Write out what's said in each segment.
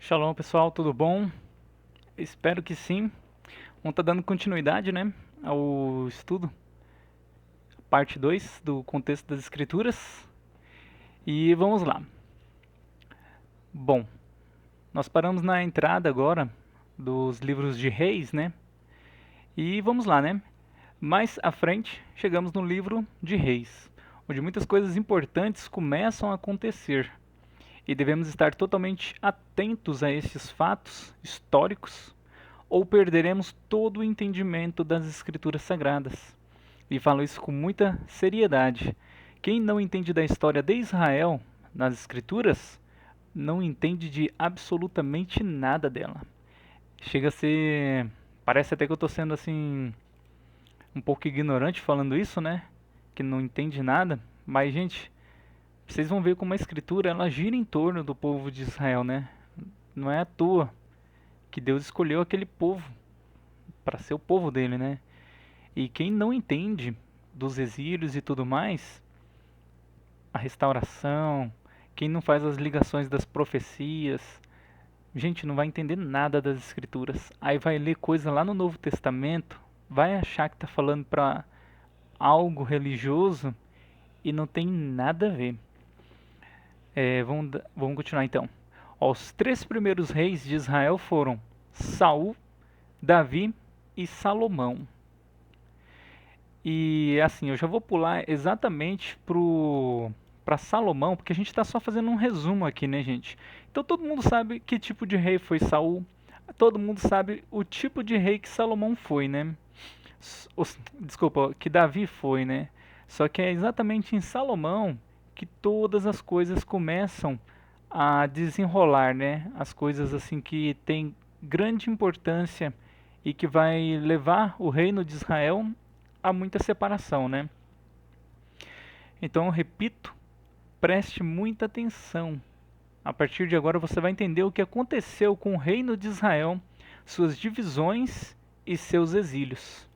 Shalom, pessoal, tudo bom? Espero que sim. Vamos estar dando continuidade, né, ao estudo, parte 2 do contexto das escrituras. E vamos lá. Bom, nós paramos na entrada agora dos livros de Reis, né? E vamos lá, né? Mais à frente, chegamos no livro de Reis, onde muitas coisas importantes começam a acontecer. E devemos estar totalmente atentos a esses fatos históricos ou perderemos todo o entendimento das Escrituras Sagradas. E falo isso com muita seriedade. Quem não entende da história de Israel nas Escrituras, não entende de absolutamente nada dela. Chega a ser. Parece até que eu estou sendo assim. Um pouco ignorante falando isso, né? Que não entende nada. Mas, gente, vocês vão ver como a Escritura ela gira em torno do povo de Israel, né? Não é à toa que Deus escolheu aquele povo para ser o povo dele, né? E quem não entende dos exílios e tudo mais, a restauração, quem não faz as ligações das profecias, gente, não vai entender nada das escrituras. Aí vai ler coisa lá no Novo Testamento, vai achar que está falando para algo religioso e não tem nada a ver. Vamos continuar então. Os três primeiros reis de Israel foram Saul, Davi e Salomão. E assim, eu já vou pular exatamente para Salomão, porque a gente está só fazendo um resumo aqui, né, gente? Então todo mundo sabe que tipo de rei foi Saul, todo mundo sabe o tipo de rei que Salomão foi, né? Desculpa, que Davi foi, né? Só que é exatamente em Salomão que todas as coisas começam a desenrolar, né? As coisas assim que têm grande importância e que vai levar o reino de Israel há muita separação, né? Então, eu repito, preste muita atenção. A partir de agora você vai entender o que aconteceu com o reino de Israel, suas divisões e seus exílios.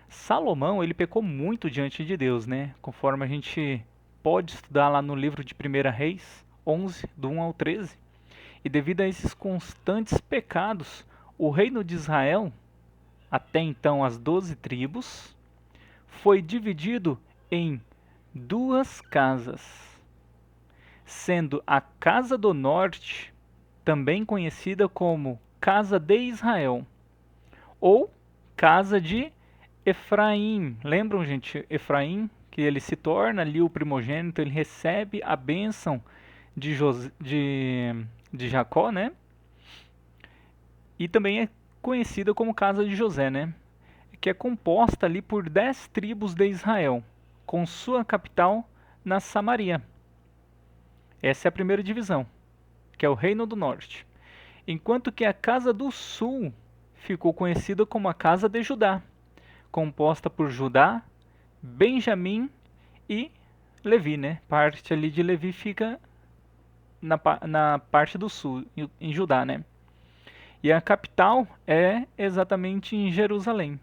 Salomão, ele pecou muito diante de Deus, né? Conforme a gente pode estudar lá no livro de 1 Reis 11, do 1 ao 13. E devido a esses constantes pecados, o reino de Israel, até então as 12 tribos, foi dividido em duas casas, sendo a Casa do Norte, também conhecida como Casa de Israel, ou Casa de Efraim. Lembram, gente, Efraim, que ele se torna ali o primogênito, ele recebe a bênção de Jacó, né? E também é conhecida como Casa de José, né? Que é composta ali por 10 tribos de Israel, com sua capital na Samaria. Essa é a primeira divisão, que é o Reino do Norte. Enquanto que a Casa do Sul ficou conhecida como a Casa de Judá, composta por Judá, Benjamim e Levi, né? Parte ali de Levi fica na parte do sul, em Judá, né? E a capital é exatamente em Jerusalém.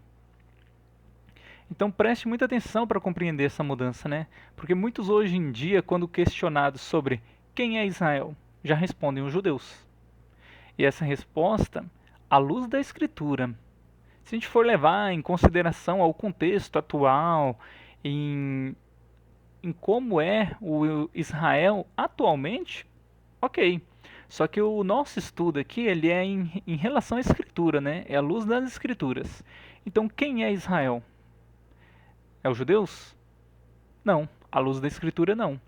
Então preste muita atenção para compreender essa mudança, né? Porque muitos hoje em dia, quando questionados sobre quem é Israel, já respondem os judeus. E essa resposta, à luz da Escritura, se a gente for levar em consideração ao contexto atual, em, em como é o Israel atualmente, ok. Só que o nosso estudo aqui, ele é em relação à Escritura, né? É à luz das Escrituras. Então, quem é Israel? É os judeus? Não. À luz da Escritura, não.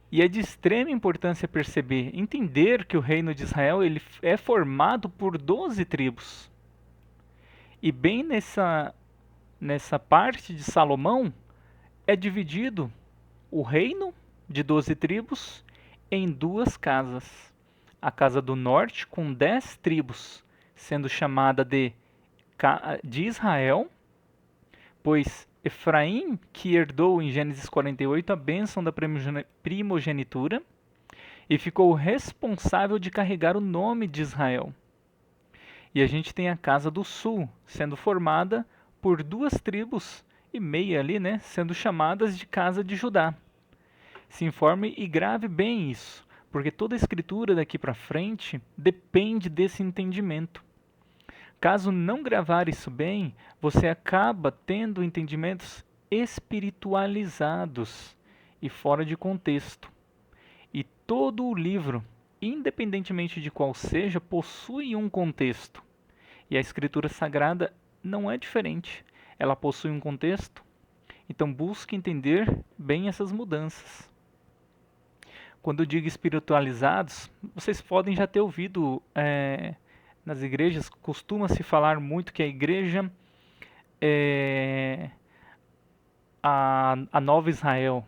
E é de extrema importância perceber, entender que o reino de Israel ele é formado por 12 tribos. E bem nessa parte de Salomão, é dividido o reino de 12 tribos em duas casas. A casa do norte, com 10 tribos, sendo chamada de Israel, pois Efraim, que herdou em Gênesis 48 a bênção da primogenitura, e ficou responsável de carregar o nome de Israel. E a gente tem a casa do sul, sendo formada por duas tribos e meia ali, né, sendo chamadas de casa de Judá. Se informe e grave bem isso, porque toda a escritura daqui para frente depende desse entendimento. Caso não gravar isso bem, você acaba tendo entendimentos espiritualizados e fora de contexto. E todo o livro, independentemente de qual seja, possui um contexto. E a Escritura Sagrada não é diferente. Ela possui um contexto, então busque entender bem essas mudanças. Quando eu digo espiritualizados, vocês podem já ter ouvido nas igrejas, costuma-se falar muito que a igreja é a nova Israel.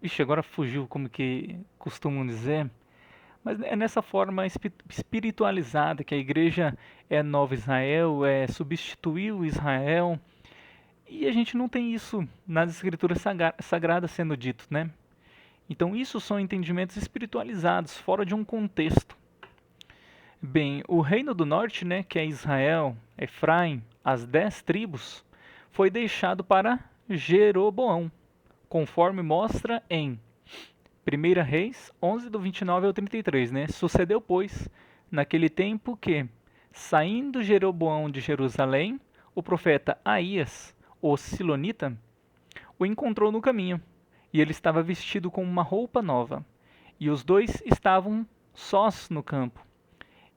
Ixi, agora fugiu como que costumam dizer, mas é nessa forma espiritualizada que a igreja é a nova Israel, substituiu Israel, e a gente não tem isso nas escrituras sagradas sendo dito, né? Então isso são entendimentos espiritualizados, fora de um contexto. Bem, o reino do norte, né, que é Israel, Efraim, as 10 tribos, foi deixado para Jeroboão, conforme mostra em 1 Reis 11, do 29 ao 33, né? Sucedeu, pois, naquele tempo que, saindo Jeroboão de Jerusalém, o profeta Aías, o Silonita, o encontrou no caminho, e ele estava vestido com uma roupa nova, e os dois estavam sós no campo.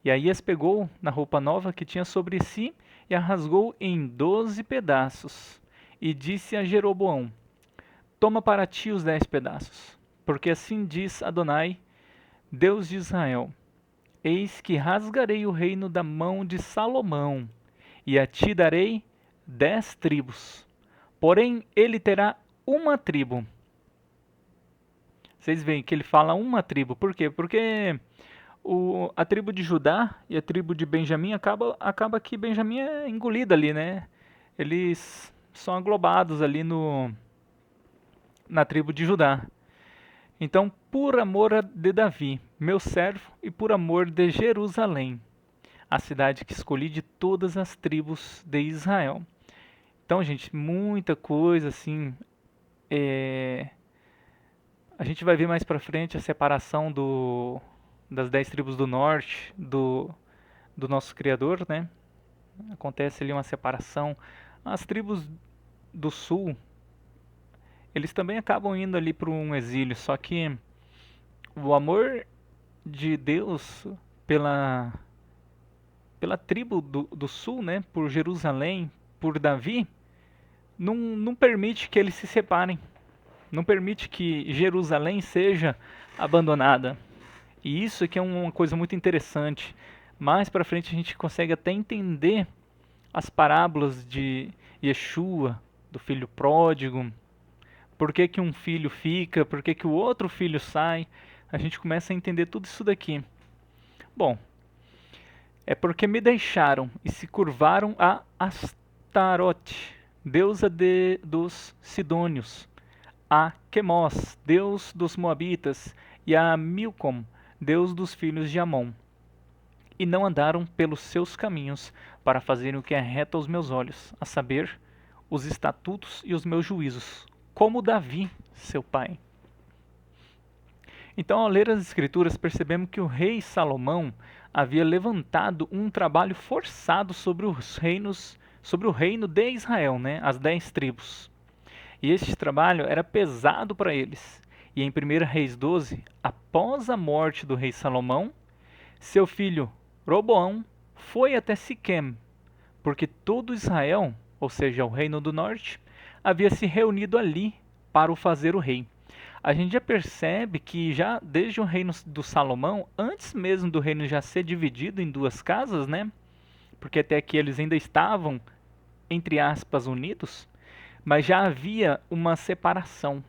E Aías pegou na roupa nova que tinha sobre si e a rasgou em 12 pedaços, e disse a Jeroboão: Toma para ti os 10 pedaços, porque assim diz Adonai, Deus de Israel: Eis que rasgarei o reino da mão de Salomão, e a ti darei 10 tribos. Porém, ele terá uma tribo. Vocês veem que ele fala uma tribo. Por quê? Porque a tribo de Judá e a tribo de Benjamim acaba que Benjamim é engolida ali, né? Eles são aglobados ali na tribo de Judá. Então, por amor de Davi, meu servo, e por amor de Jerusalém, a cidade que escolhi de todas as tribos de Israel. Então, gente, muita coisa assim. A gente vai ver mais pra frente a separação das 10 tribos do norte do nosso Criador, né? Acontece ali uma separação. As tribos do sul, eles também acabam indo ali para um exílio, só que o amor de Deus pela tribo do sul, né? Por Jerusalém, por Davi, não permite que eles se separem. Não permite que Jerusalém seja abandonada. E isso aqui é uma coisa muito interessante. Mais para frente a gente consegue até entender as parábolas de Yeshua, do filho pródigo. Por que que um filho fica, por que que o outro filho sai. A gente começa a entender tudo isso daqui. Bom, é porque me deixaram e se curvaram a Astarote, deusa dos Sidônios, a Quemós, deus dos Moabitas, e a Milcom, deus dos filhos de Amon. E não andaram pelos seus caminhos para fazerem o que é reto aos meus olhos, a saber, os estatutos e os meus juízos, como Davi, seu pai. Então, ao ler as Escrituras, percebemos que o rei Salomão havia levantado um trabalho forçado sobre o reino de Israel, né, as 10 tribos. E este trabalho era pesado para eles. E em 1 Reis 12, após a morte do rei Salomão, seu filho Roboão foi até Siquém, porque todo Israel, ou seja, o reino do norte, havia se reunido ali para o fazer o rei. A gente já percebe que já desde o reino do Salomão, antes mesmo do reino já ser dividido em duas casas, né? Porque até aqui eles ainda estavam, entre aspas, unidos, mas já havia uma separação.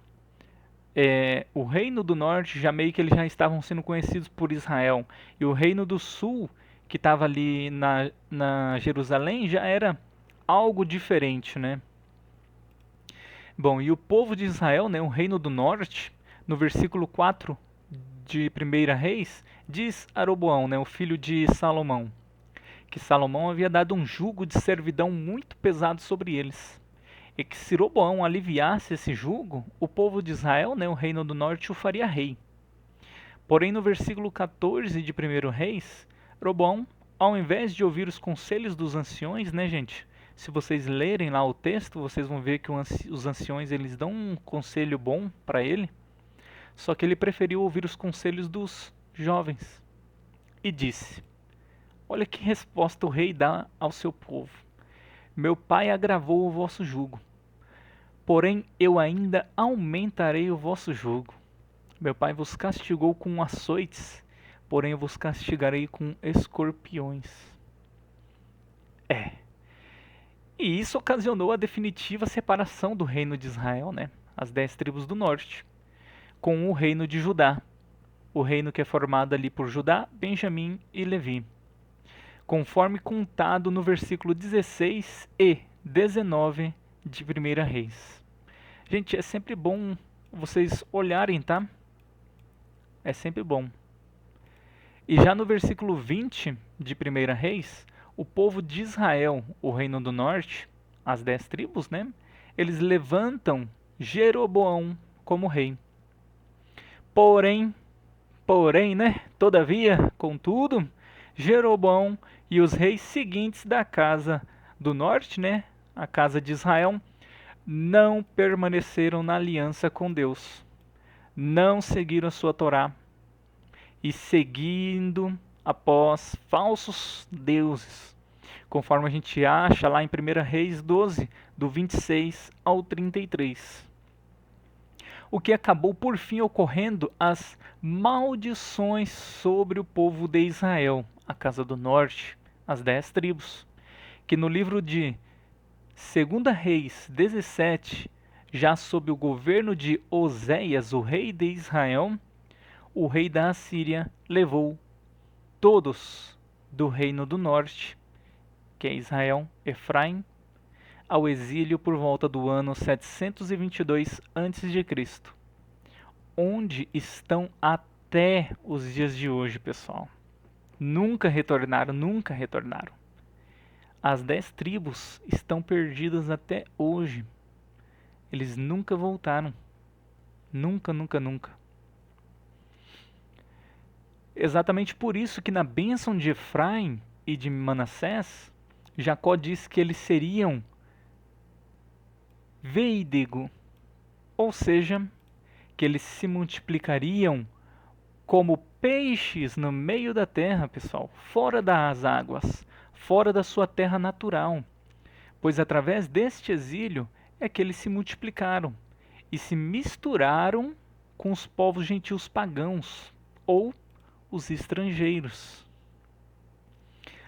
O reino do norte já meio que eles já estavam sendo conhecidos por Israel, e o reino do sul, que estava ali na Jerusalém, já era algo diferente, né? Bom, e o povo de Israel, né, o reino do norte, no versículo 4 de 1 Reis, diz a Roboão, né, o filho de Salomão, que Salomão havia dado um jugo de servidão muito pesado sobre eles. E que se Roboão aliviasse esse jugo, o povo de Israel, né, o reino do norte, o faria rei. Porém, no versículo 14 de 1 Reis, Roboão, ao invés de ouvir os conselhos dos anciões, né, gente? Se vocês lerem lá o texto, vocês vão ver que os anciões eles dão um conselho bom para ele, só que ele preferiu ouvir os conselhos dos jovens e disse: olha que resposta o rei dá ao seu povo. Meu pai agravou o vosso jugo, porém eu ainda aumentarei o vosso jugo. Meu pai vos castigou com açoites, porém eu vos castigarei com escorpiões. E isso ocasionou a definitiva separação do reino de Israel, né? As 10 tribos do norte, com o reino de Judá. O reino que é formado ali por Judá, Benjamim e Levi. Conforme contado no versículo 16 e 19 de 1 Reis. Gente, é sempre bom vocês olharem, tá? É sempre bom. E já no versículo 20 de 1 Reis, o povo de Israel, o reino do norte, as 10 tribos, né? Eles levantam Jeroboão como rei. Porém, né? Todavia, contudo, Jeroboão e os reis seguintes da casa do norte, né? A casa de Israel, não permaneceram na aliança com Deus. Não seguiram a sua Torá e seguindo após falsos deuses, conforme a gente acha lá em 1 Reis 12, do 26 ao 33. O que acabou por fim ocorrendo as maldições sobre o povo de Israel, a casa do norte, as 10 tribos, que no livro de 2 Reis 17, já sob o governo de Oséias, o rei de Israel, o rei da Assíria levou todos do reino do norte, que é Israel, Efraim, ao exílio por volta do ano 722 a.C., onde estão até os dias de hoje, pessoal. Nunca retornaram, nunca retornaram. As 10 tribos estão perdidas até hoje. Eles nunca voltaram. Nunca, nunca, nunca. Exatamente por isso que na bênção de Efraim e de Manassés, Jacó diz que eles seriam veídego, ou seja, que eles se multiplicariam como peixes no meio da terra, pessoal, fora das águas, fora da sua terra natural, pois através deste exílio é que eles se multiplicaram e se misturaram com os povos gentios pagãos, ou os estrangeiros.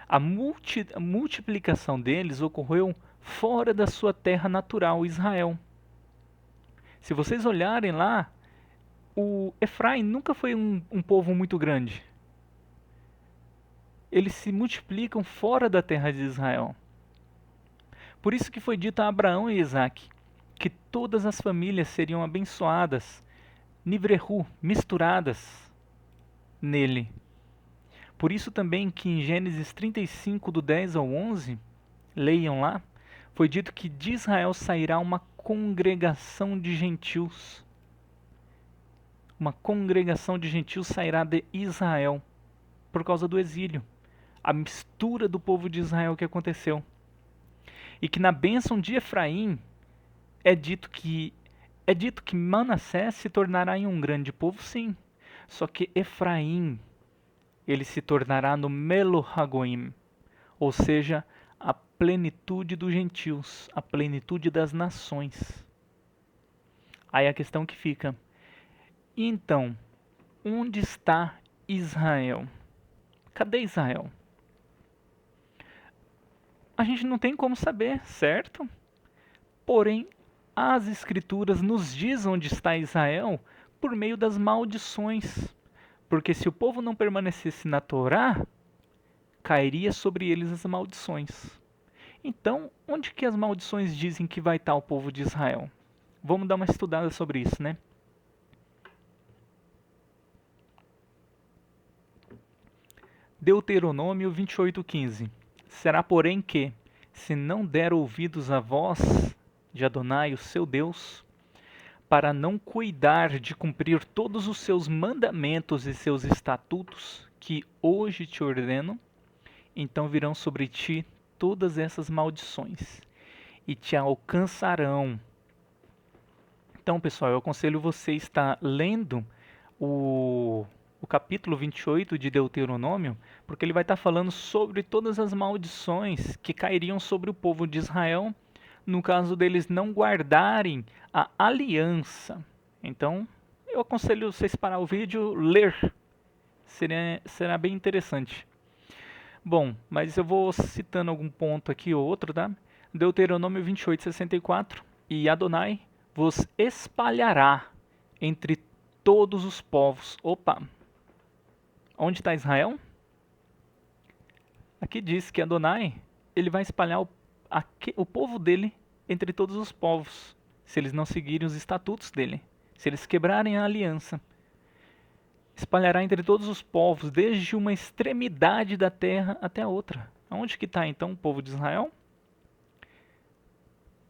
A multiplicação deles ocorreu fora da sua terra natural, Israel. Se vocês olharem lá, o Efraim nunca foi um povo muito grande. Eles se multiplicam fora da terra de Israel. Por isso que foi dito a Abraão e Isaac que todas as famílias seriam abençoadas, nivrehu, misturadas nele. Por isso também que em Gênesis 35, do 10 ao 11, leiam lá, foi dito que de Israel sairá uma congregação de gentios. Uma congregação de gentios sairá de Israel, por causa do exílio, a mistura do povo de Israel que aconteceu. E que na bênção de Efraim é dito que Manassés se tornará em um grande povo, sim. Só que Efraim, ele se tornará no Melohagoim, ou seja, a plenitude dos gentios, a plenitude das nações. Aí a questão que fica, então, onde está Israel? Cadê Israel? A gente não tem como saber, certo? Porém, as escrituras nos dizem onde está Israel por meio das maldições. Porque se o povo não permanecesse na Torá, cairia sobre eles as maldições. Então, onde que as maldições dizem que vai estar o povo de Israel? Vamos dar uma estudada sobre isso, né? Deuteronômio 28:15. Será, porém, que, se não der ouvidos à voz de Adonai, o seu Deus, para não cuidar de cumprir todos os seus mandamentos e seus estatutos que hoje te ordeno, então virão sobre ti todas essas maldições e te alcançarão. Então, pessoal, eu aconselho você a estar lendo o capítulo 28 de Deuteronômio, porque ele vai estar falando sobre todas as maldições que cairiam sobre o povo de Israel no caso deles não guardarem a aliança. Então, eu aconselho vocês parar o vídeo, ler. Será bem interessante. Bom, mas eu vou citando algum ponto aqui ou outro, tá? Deuteronômio 28:64. E Adonai vos espalhará entre todos os povos. Opa! Onde está Israel? Aqui diz que Adonai, ele vai espalhar o povo dele entre todos os povos, se eles não seguirem os estatutos dele, se eles quebrarem a aliança. Espalhará entre todos os povos, desde uma extremidade da terra até a outra. Onde que está então o povo de Israel?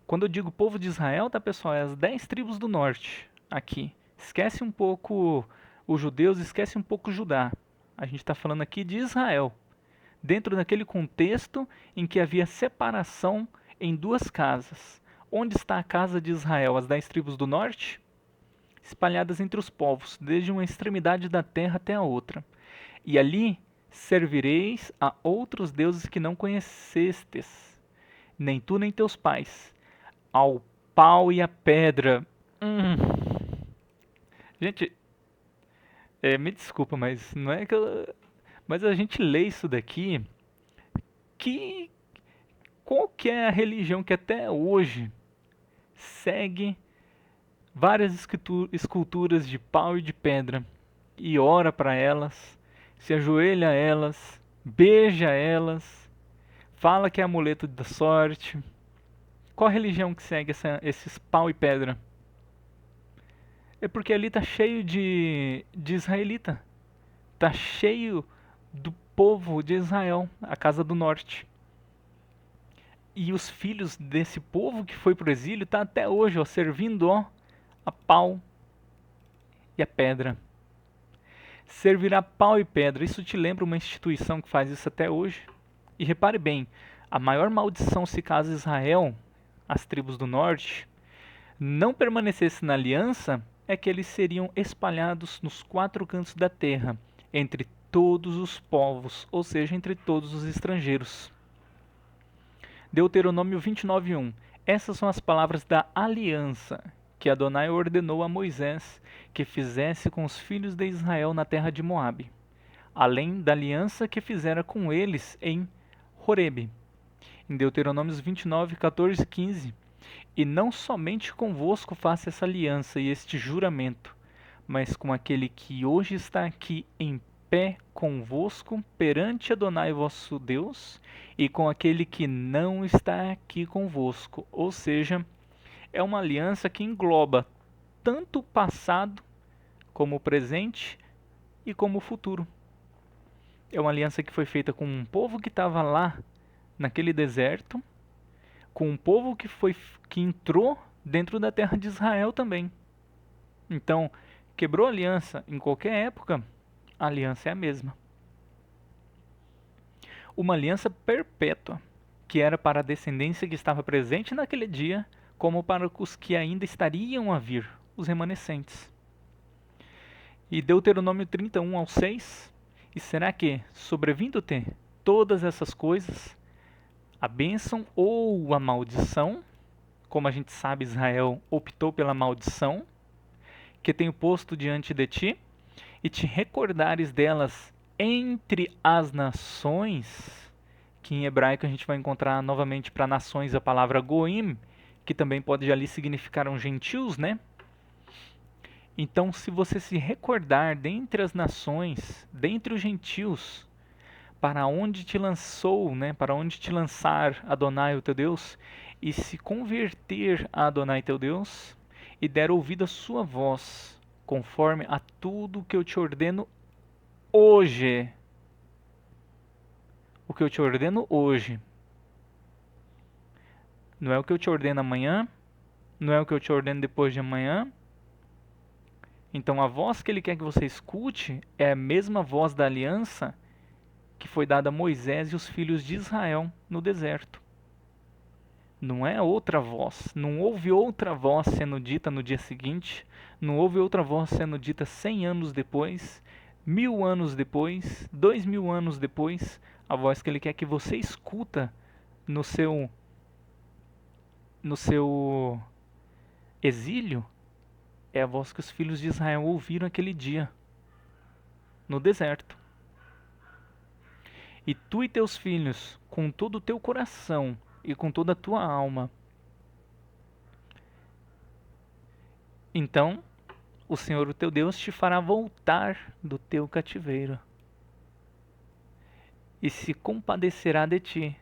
Quando eu digo povo de Israel, tá, pessoal, é as 10 tribos do norte, aqui. Esquece um pouco os judeus, esquece um pouco Judá. A gente está falando aqui de Israel, dentro daquele contexto em que havia separação em duas casas. Onde está a casa de Israel? As 10 tribos do norte? Espalhadas entre os povos, desde uma extremidade da terra até a outra. E ali servireis a outros deuses que não conhecestes, nem tu nem teus pais, ao pau e à pedra. Gente, me desculpa, mas não é que mas a gente lê isso daqui, que qual que é a religião que até hoje segue várias esculturas de pau e de pedra e ora para elas, se ajoelha a elas, beija elas, fala que é amuleto da sorte? Qual a religião que segue esses pau e pedra? É porque ali tá cheio de israelita, tá cheio do povo de Israel, a casa do norte. E os filhos desse povo que foi para o exílio tá até hoje, ó, servindo, ó, a pau e a pedra. Servirá pau e pedra. Isso te lembra uma instituição que faz isso até hoje? E repare bem, a maior maldição se caso Israel, as tribos do norte, não permanecesse na aliança, é que eles seriam espalhados nos 4 cantos da terra, entre todos os povos, ou seja, entre todos os estrangeiros. Deuteronômio 29:1. Essas são as palavras da aliança que Adonai ordenou a Moisés que fizesse com os filhos de Israel na terra de Moabe, além da aliança que fizera com eles em Horebe. Em Deuteronômios 29, 14 e 15. E não somente convosco faça essa aliança e este juramento, mas com aquele que hoje está aqui em pé convosco perante Adonai vosso Deus, e com aquele que não está aqui convosco. Ou seja, é uma aliança que engloba tanto o passado, como o presente e como o futuro. É uma aliança que foi feita com um povo que estava lá naquele deserto, com um povo que entrou dentro da terra de Israel também. Então, quebrou a aliança em qualquer época, a aliança é a mesma. Uma aliança perpétua, que era para a descendência que estava presente naquele dia, como para os que ainda estariam a vir, os remanescentes. E Deuteronômio 31 ao 6, e será que, sobrevindo-te todas essas coisas, a bênção ou a maldição, como a gente sabe, Israel optou pela maldição, que tenho posto diante de ti, e te recordares delas entre as nações, que em hebraico a gente vai encontrar novamente para nações a palavra goim, que também pode ali significar gentios, né? Então, se você se recordar dentre as nações, dentre os gentios, para onde te lançou, né? Para onde te lançar Adonai o teu Deus, e se converter a Adonai teu Deus, e der ouvido à sua voz, conforme a tudo que eu te ordeno hoje. O que eu te ordeno hoje. Não é o que eu te ordeno amanhã, não é o que eu te ordeno depois de amanhã, Então a voz que ele quer que você escute é a mesma voz da aliança que foi dada a Moisés e os filhos de Israel no deserto. Não é outra voz, não houve outra voz sendo dita no dia seguinte, não houve outra voz sendo dita 100 anos depois, 1000 anos depois, 2000 anos depois. A voz que ele quer que você escuta no seu exílio é a voz que os filhos de Israel ouviram aquele dia, no deserto. E tu e teus filhos, com todo o teu coração e com toda a tua alma. Então, o Senhor, o teu Deus, te fará voltar do teu cativeiro e se compadecerá de ti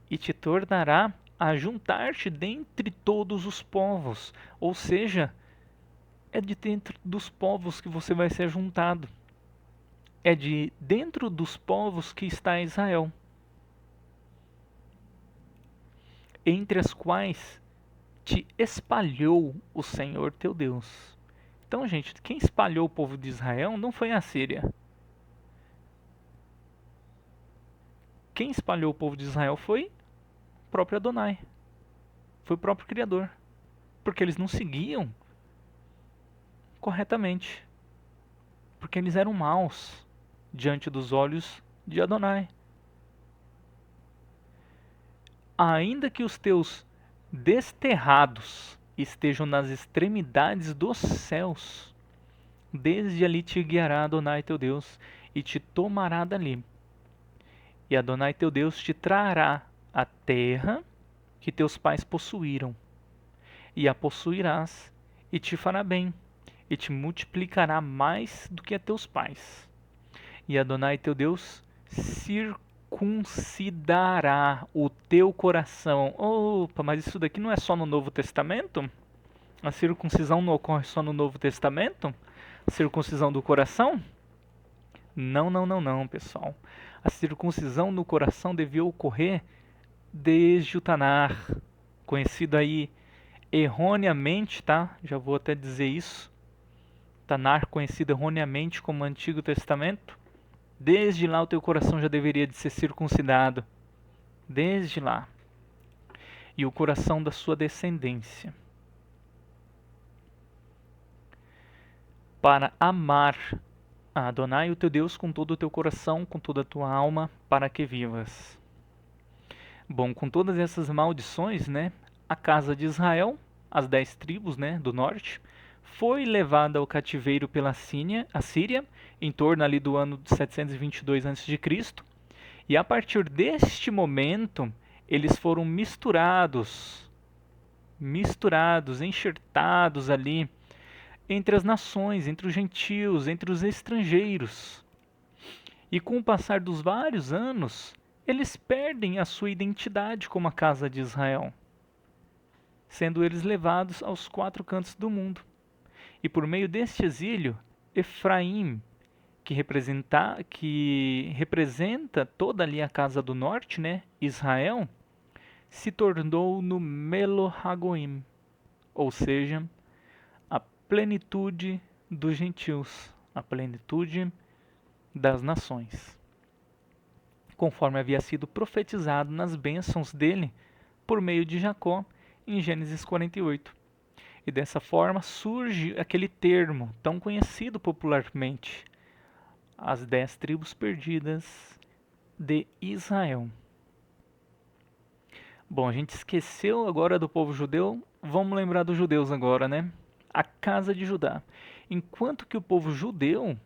e te tornará a juntar-te dentre todos os povos. Ou seja, é de dentro dos povos que você vai ser juntado. É de dentro dos povos que está Israel, entre as quais te espalhou o Senhor teu Deus. Então, gente, quem espalhou o povo de Israel não foi a Síria. Quem espalhou o povo de Israel foi o próprio Adonai. Foi o próprio Criador. Porque eles não seguiam corretamente. Porque eles eram maus diante dos olhos de Adonai. Ainda que os teus desterrados estejam nas extremidades dos céus, desde ali te guiará Adonai teu Deus e te tomará dali. E Adonai teu Deus te trará a terra que teus pais possuíram, e a possuirás, e te fará bem, e te multiplicará mais do que a teus pais. E Adonai teu Deus circuncidará o teu coração. Opa, mas isso daqui não é só no Novo Testamento? A circuncisão não ocorre só no Novo Testamento? A circuncisão do coração? Não, não, não, não, pessoal. A circuncisão no coração devia ocorrer desde o Tanar, conhecido aí erroneamente, tá? Já vou até dizer isso. Tanar, conhecido erroneamente como Antigo Testamento. Desde lá o teu coração já deveria de ser circuncidado. Desde lá. E o coração da sua descendência. Para amar a Adonai, o teu Deus, com todo o teu coração, com toda a tua alma, para que vivas. Bom, com todas essas maldições, né, a casa de Israel, as 10 tribos, né, do norte, foi levada ao cativeiro pela Síria, em torno ali do ano de 722 a.C., e a partir deste momento, eles foram misturados, enxertados ali, entre as nações, entre os gentios, entre os estrangeiros. E com o passar dos vários anos, eles perdem a sua identidade como a casa de Israel, sendo eles levados aos 4 cantos do mundo. E por meio deste exílio, Efraim, que representa toda ali a casa do norte, né, Israel, se tornou no Melohagoim, ou seja, a plenitude dos gentios, a plenitude das nações, conforme havia sido profetizado nas bênçãos dele por meio de Jacó em Gênesis 48. E dessa forma surge aquele termo tão conhecido popularmente, as 10 tribos perdidas de Israel. Bom, a gente esqueceu agora do povo judeu, vamos lembrar dos judeus agora, né? A casa de Judá. Enquanto que o povo judeu,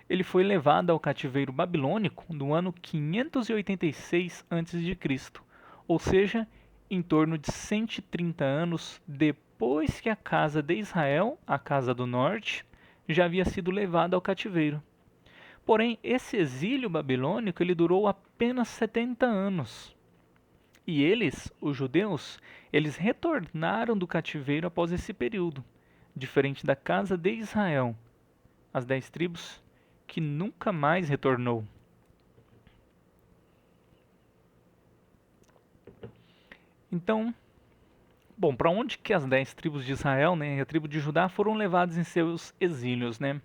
ele foi levado ao cativeiro babilônico no ano 586 a.C., ou seja, em torno de 130 anos depois que a casa de Israel, a casa do norte, já havia sido levada ao cativeiro. Porém, esse exílio babilônico ele durou apenas 70 anos. E eles, os judeus, eles retornaram do cativeiro após esse período, diferente da casa de Israel, as 10 tribos, que nunca mais retornou. Então, Bom, para onde que as 10 tribos de Israel, né, e a tribo de Judá foram levados em seus exílios, né?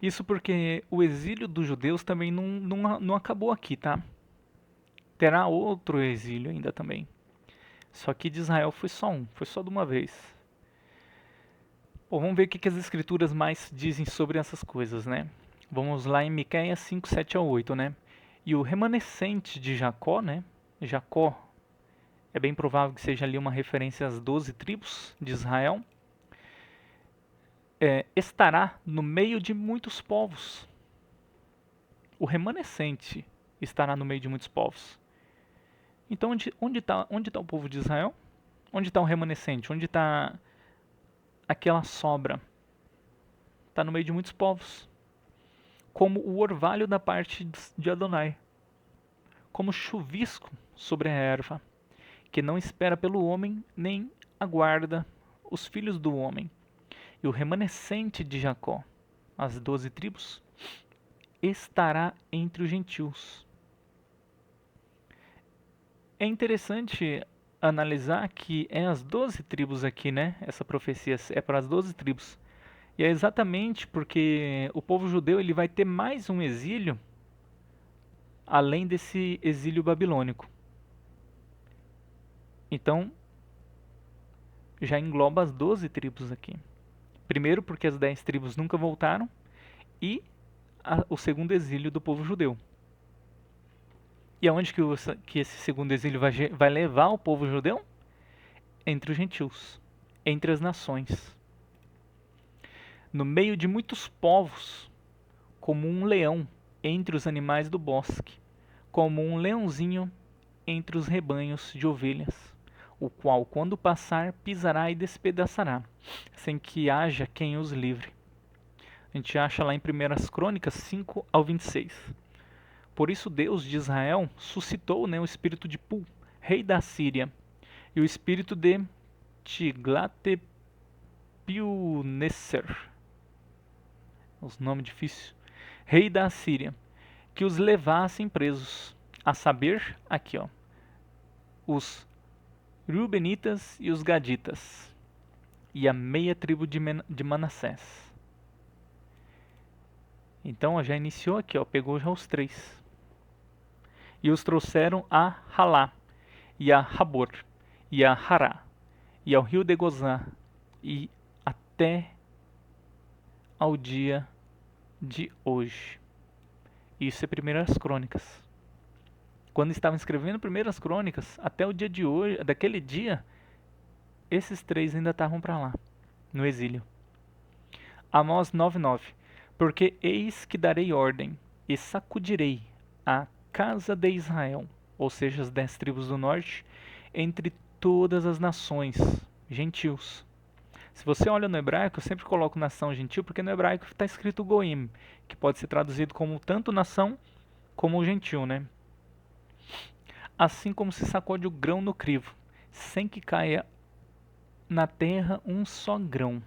Isso porque o exílio dos judeus também não acabou aqui, tá? Terá outro exílio ainda também. Só que de Israel foi só um, foi só de uma vez. Bom, vamos ver o que as escrituras mais dizem sobre essas coisas, né? Vamos lá em Miqueias 5, 7 a 8, né? E o remanescente de Jacó, né? Jacó é bem provável que seja ali uma referência às 12 tribos de Israel. Estará no meio de muitos povos. O remanescente estará no meio de muitos povos. Então, onde tá o povo de Israel? Onde está o remanescente? Onde está aquela sobra? Está no meio de muitos povos. Como o orvalho da parte de Adonai. Como chuvisco sobre a erva, que não espera pelo homem, nem aguarda os filhos do homem. E o remanescente de Jacó, as 12 tribos, estará entre os gentios. É interessante analisar que é as 12 tribos aqui, né? Essa profecia é para as 12 tribos. E é exatamente porque o povo judeu ele vai ter mais um exílio além desse exílio babilônico. Então, já engloba as 12 tribos aqui. Primeiro porque as 10 tribos nunca voltaram e o segundo exílio do povo judeu. E aonde que esse segundo exílio vai levar o povo judeu? Entre os gentios, entre as nações. No meio de muitos povos, como um leão entre os animais do bosque, como um leãozinho entre os rebanhos de ovelhas, o qual, quando passar, pisará e despedaçará, sem que haja quem os livre. A gente acha lá em 1 Crônicas 5 ao 26. Por isso Deus de Israel suscitou, né, o espírito de Pul, rei da Síria, e o espírito de Tiglat-Pilneser, os nomes difíceis, rei da Síria, que os levassem presos, a saber, aqui ó, os Rubenitas e os Gaditas, e a meia tribo de Manassés. Então ó, já iniciou aqui, ó, pegou já os 3. E os trouxeram a Halá, e a Habor, e a Hará, e ao rio de Gozã, e até ao dia de hoje. Isso é Primeiras Crônicas. Quando estavam escrevendo Primeiras Crônicas, até o dia de hoje, daquele dia, esses 3 ainda estavam para lá, no exílio. Amós 9:9. Porque eis que darei ordem e sacudirei a casa de Israel, ou seja, as 10 tribos do norte, entre todas as nações, gentios. Se você olha no hebraico, eu sempre coloco nação gentil, porque no hebraico está escrito goim, que pode ser traduzido como tanto nação como gentil, né? Assim como se sacode o grão no crivo, sem que caia na terra um só grão.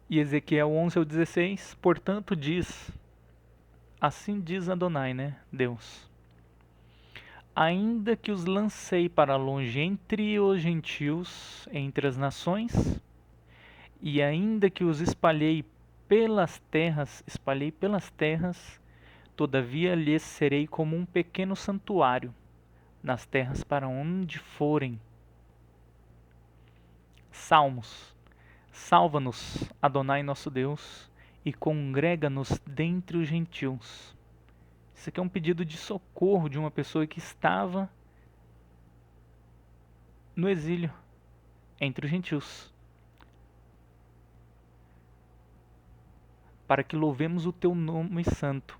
E Ezequiel 11 ao 16, portanto assim diz Adonai, né, Deus. Ainda que os lancei para longe entre os gentios, entre as nações, e ainda que os espalhei pelas terras, todavia lhes serei como um pequeno santuário nas terras para onde forem. Salmos. Salva-nos, Adonai nosso Deus, e congrega-nos dentre os gentios. Isso aqui é um pedido de socorro de uma pessoa que estava no exílio entre os gentios. Para que louvemos o teu nome santo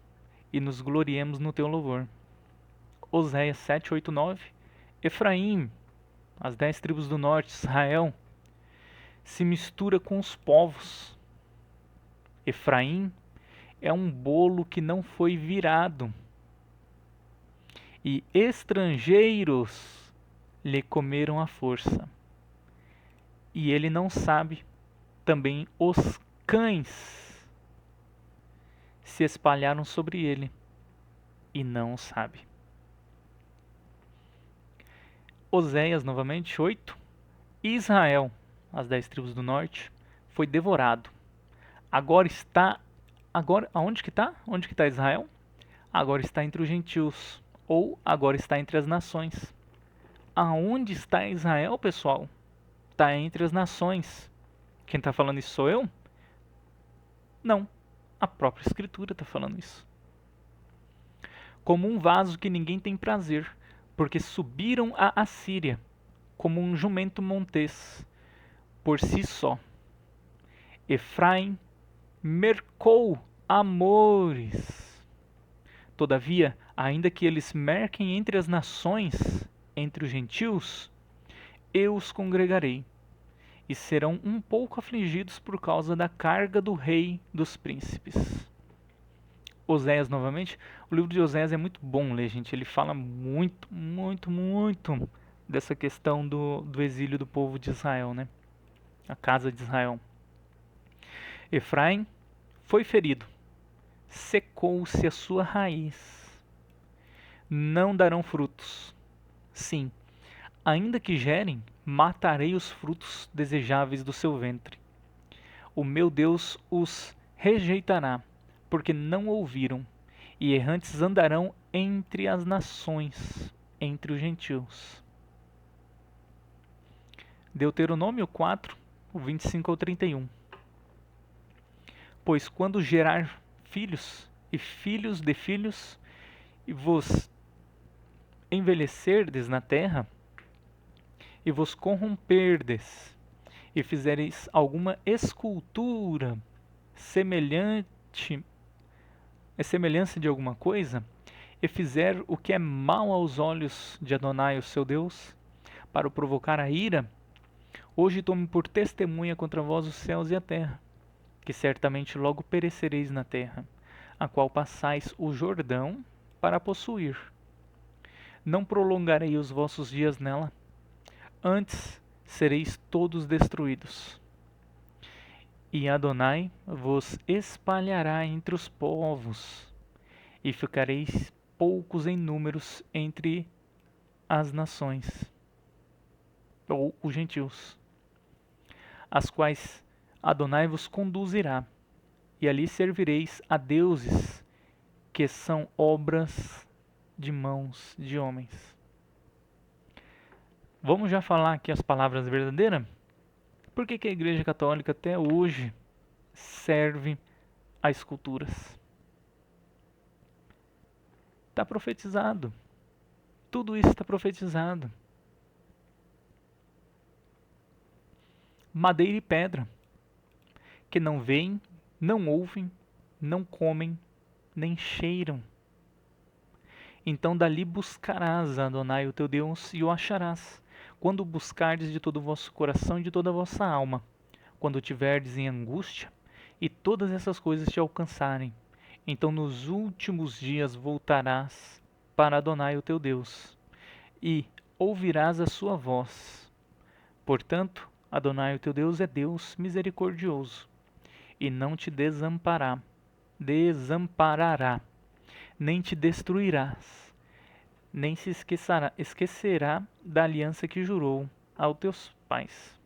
e nos gloriemos no teu louvor. Oséias 7, 8, 9. Efraim, as 10 tribos do norte, Israel, se mistura com os povos. Efraim é um bolo que não foi virado. E estrangeiros lhe comeram à força. E ele não sabe. Também os cães se espalharam sobre ele e não sabe. Oséias, novamente, 8. Israel, as 10 tribos do norte, foi devorado. Agora está. Agora, aonde que está? Onde que está Israel? Agora está entre os gentios. Ou agora está entre as nações. Aonde está Israel, pessoal? Está entre as nações. Quem está falando isso sou eu? Não. A própria Escritura está falando isso. Como um vaso que ninguém tem prazer, porque subiram a Assíria, como um jumento montês, por si só. Efraim mercou amores. Todavia, ainda que eles merquem entre as nações, entre os gentios, eu os congregarei, e serão um pouco afligidos por causa da carga do rei dos príncipes. Oséias novamente. O livro de Oséias é muito bom ler, gente. Ele fala muito, muito, muito dessa questão do exílio do povo de Israel, né? A casa de Israel. Efraim foi ferido, secou-se a sua raiz. Não darão frutos. Sim, ainda que gerem, matarei os frutos desejáveis do seu ventre. O meu Deus os rejeitará, porque não ouviram, e errantes andarão entre as nações, entre os gentios. Deuteronômio 4, 25 ao 31. Pois quando gerar filhos e filhos de filhos, e vos envelhecerdes na terra, e vos corromperdes, e fizereis alguma escultura semelhança de alguma coisa, e fizer o que é mal aos olhos de Adonai, o seu Deus, para o provocar a ira, hoje tome por testemunha contra vós os céus e a terra, que certamente logo perecereis na terra, a qual passais o Jordão para possuir. Não prolongarei os vossos dias nela, antes sereis todos destruídos. E Adonai vos espalhará entre os povos, e ficareis poucos em números entre as nações, ou os gentios, as quais Adonai vos conduzirá, e ali servireis a deuses que são obras de mãos de homens. Vamos já falar aqui as palavras verdadeiras? Por que a Igreja Católica até hoje serve a esculturas? Está profetizado. Tudo isso está profetizado. Madeira e pedra, que não veem, não ouvem, não comem, nem cheiram. Então dali buscarás a Adonai o teu Deus e o acharás, quando o buscardes de todo o vosso coração e de toda a vossa alma, quando tiverdes em angústia e todas essas coisas te alcançarem. Então nos últimos dias voltarás para Adonai o teu Deus, e ouvirás a sua voz. Portanto, Adonai o teu Deus é Deus misericordioso, e não te desamparará, nem te destruirás, nem se esquecerá da aliança que jurou aos teus pais.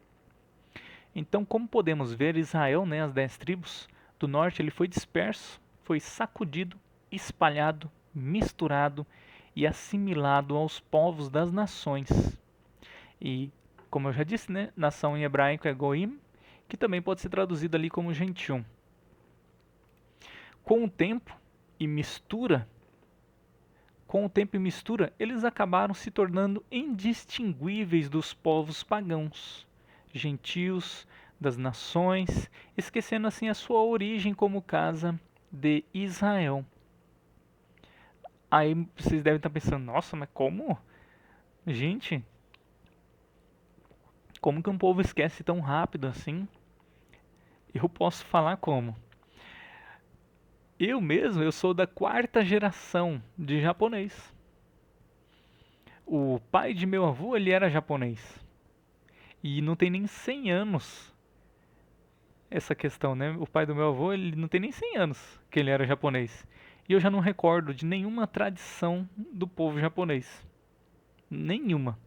Então, como podemos ver, Israel, né, as 10 tribos do norte, ele foi disperso, foi sacudido, espalhado, misturado e assimilado aos povos das nações. E, como eu já disse, né, nação em hebraico é goim, que também pode ser traduzido ali como gentil. Com o tempo e mistura, eles acabaram se tornando indistinguíveis dos povos pagãos, gentios, das nações, esquecendo assim a sua origem como casa de Israel. Aí vocês devem estar pensando, nossa, mas como? Gente, como que um povo esquece tão rápido assim? Eu posso falar como. Eu sou da 4ª geração de japonês. O pai de meu avô, ele era japonês. E não tem nem 100 anos essa questão, né? O pai do meu avô, ele não tem nem 100 anos que ele era japonês. E eu já não recordo de nenhuma tradição do povo japonês. Nenhuma.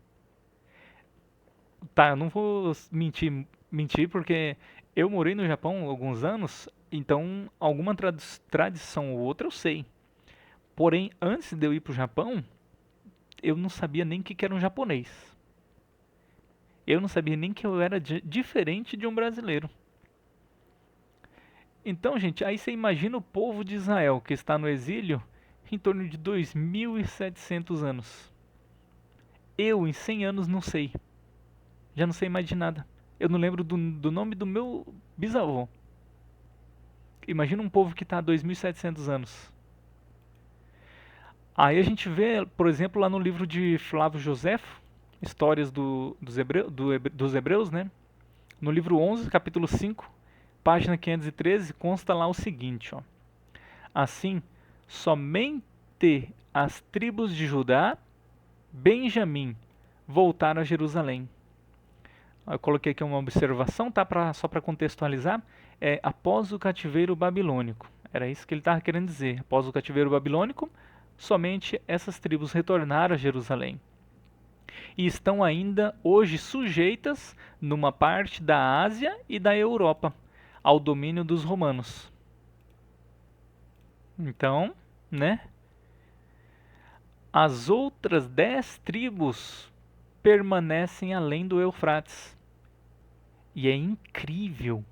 Tá, eu não vou mentir porque eu morei no Japão há alguns anos, então alguma tradição ou outra eu sei. Porém, antes de eu ir pro Japão, eu não sabia nem o que que era um japonês. Eu não sabia nem que eu era diferente de um brasileiro. Então, gente, aí você imagina o povo de Israel que está no exílio em torno de 2.700 anos. Eu, em 100 anos, não sei. Já não sei mais de nada. Eu não lembro do nome do meu bisavô. Imagina um povo que está há 2.700 anos. Aí a gente vê, por exemplo, lá no livro de Flávio Josefo, Histórias dos Hebreus, né? No livro 11, capítulo 5, página 513, consta lá o seguinte, ó. Assim, somente as tribos de Judá, Benjamim, voltaram a Jerusalém. Eu coloquei aqui uma observação, tá? Só para contextualizar, após o cativeiro babilônico. Era isso que ele estava querendo dizer. Após o cativeiro babilônico, somente essas tribos retornaram a Jerusalém. E estão ainda hoje sujeitas, numa parte da Ásia e da Europa, ao domínio dos romanos. Então, né? As outras 10 tribos permanecem além do Eufrates. E é incrível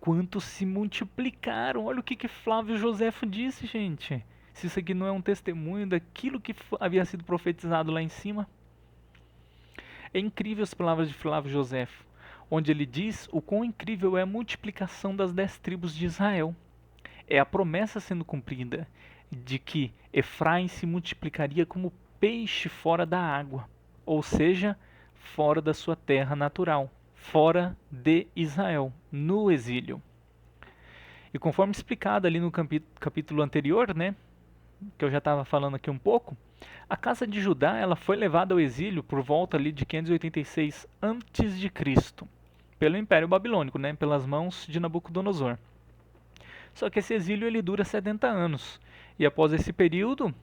quanto se multiplicaram. Olha o que Flávio Josefo disse, gente. Se isso aqui não é um testemunho daquilo que havia sido profetizado lá em cima. É incrível as palavras de Flávio Josefo, onde ele diz o quão incrível é a multiplicação das 10 tribos de Israel. É a promessa sendo cumprida de que Efraim se multiplicaria como peixe fora da água, ou seja, fora da sua terra natural, fora de Israel, no exílio. E conforme explicado ali no capítulo anterior, né, que eu já estava falando aqui um pouco, a casa de Judá ela foi levada ao exílio por volta ali de 586 a.C., pelo Império Babilônico, né, pelas mãos de Nabucodonosor. Só que esse exílio ele dura 70 anos. E após esse período,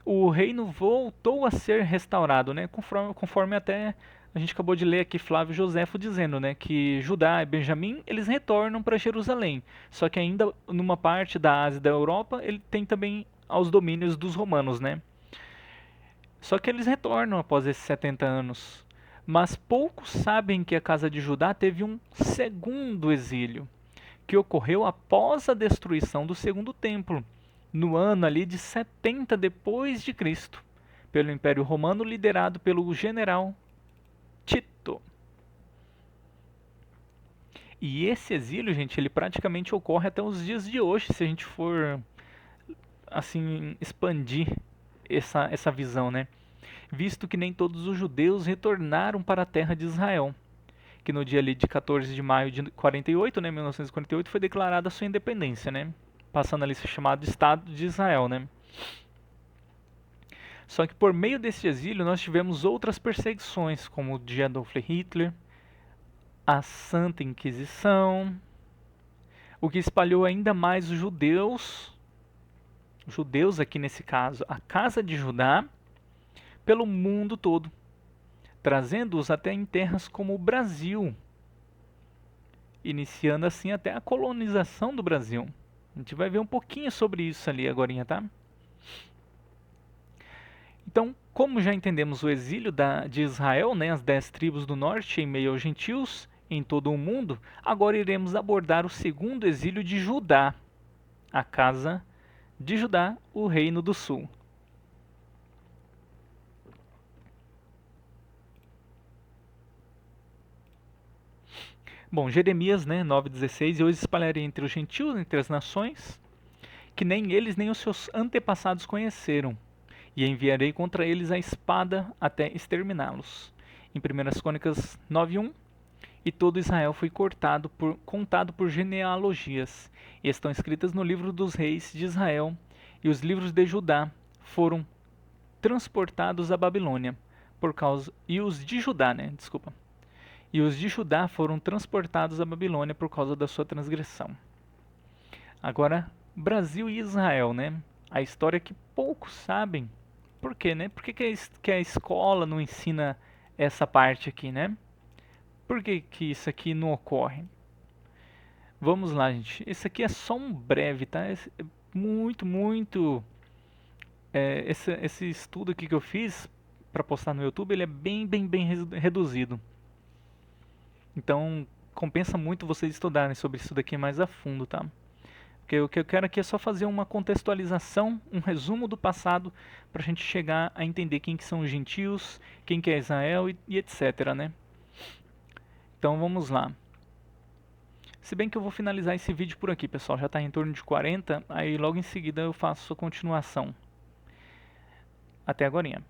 o reino voltou a ser restaurado, né? Conforme até a gente acabou de ler aqui Flávio Josefo dizendo, né, que Judá e Benjamim, eles retornam para Jerusalém. Só que ainda numa parte da Ásia e da Europa, ele tem também aos domínios dos romanos, né? Só que eles retornam após esses 70 anos. Mas poucos sabem que a casa de Judá teve um segundo exílio, que ocorreu após a destruição do segundo templo, no ano ali de 70 depois de Cristo, pelo Império Romano liderado pelo general Tito. E esse exílio, gente, ele praticamente ocorre até os dias de hoje, se a gente for assim expandir essa visão, né? Visto que nem todos os judeus retornaram para a terra de Israel, que no dia ali de 14 de maio de 48, né, 1948, foi declarada a sua independência, né? Passando ali a ser chamado Estado de Israel, né? Só que por meio desse exílio nós tivemos outras perseguições, como o de Adolf Hitler, a Santa Inquisição, o que espalhou ainda mais os judeus aqui nesse caso, a casa de Judá, pelo mundo todo, trazendo-os até em terras como o Brasil, iniciando assim até a colonização do Brasil. A gente vai ver um pouquinho sobre isso ali agora, tá? Então, como já entendemos o exílio de Israel, né, as 10 tribos do norte em meio aos gentios em todo o mundo, agora iremos abordar o segundo exílio de Judá, a casa de Judá, o reino do sul. Bom, Jeremias, né, 9:16, eu os espalharei entre os gentios, entre as nações, que nem eles nem os seus antepassados conheceram, e enviarei contra eles a espada até exterminá-los. Em 1 Crônicas 9:1, e todo Israel foi contado por genealogias, e estão escritas no livro dos reis de Israel, e os livros de Judá foram transportados à Babilônia, e os de Judá, né, desculpa. E os de Judá foram transportados à Babilônia por causa da sua transgressão. Agora, Brasil e Israel, né? A história que poucos sabem. Por quê, né? Por que a escola não ensina essa parte aqui, né? Por que que isso aqui não ocorre? Vamos lá, gente. Esse aqui é só um breve, tá? É muito. Esse estudo aqui que eu fiz para postar no YouTube, ele é bem reduzido. Então, compensa muito vocês estudarem sobre isso daqui mais a fundo, tá? Porque o que eu quero aqui é só fazer uma contextualização, um resumo do passado, para a gente chegar a entender quem que são os gentios, quem que é Israel e etc, né? Então vamos lá. Se bem que eu vou finalizar esse vídeo por aqui, pessoal, já está em torno de 40, aí logo em seguida eu faço a continuação. Até agorinha.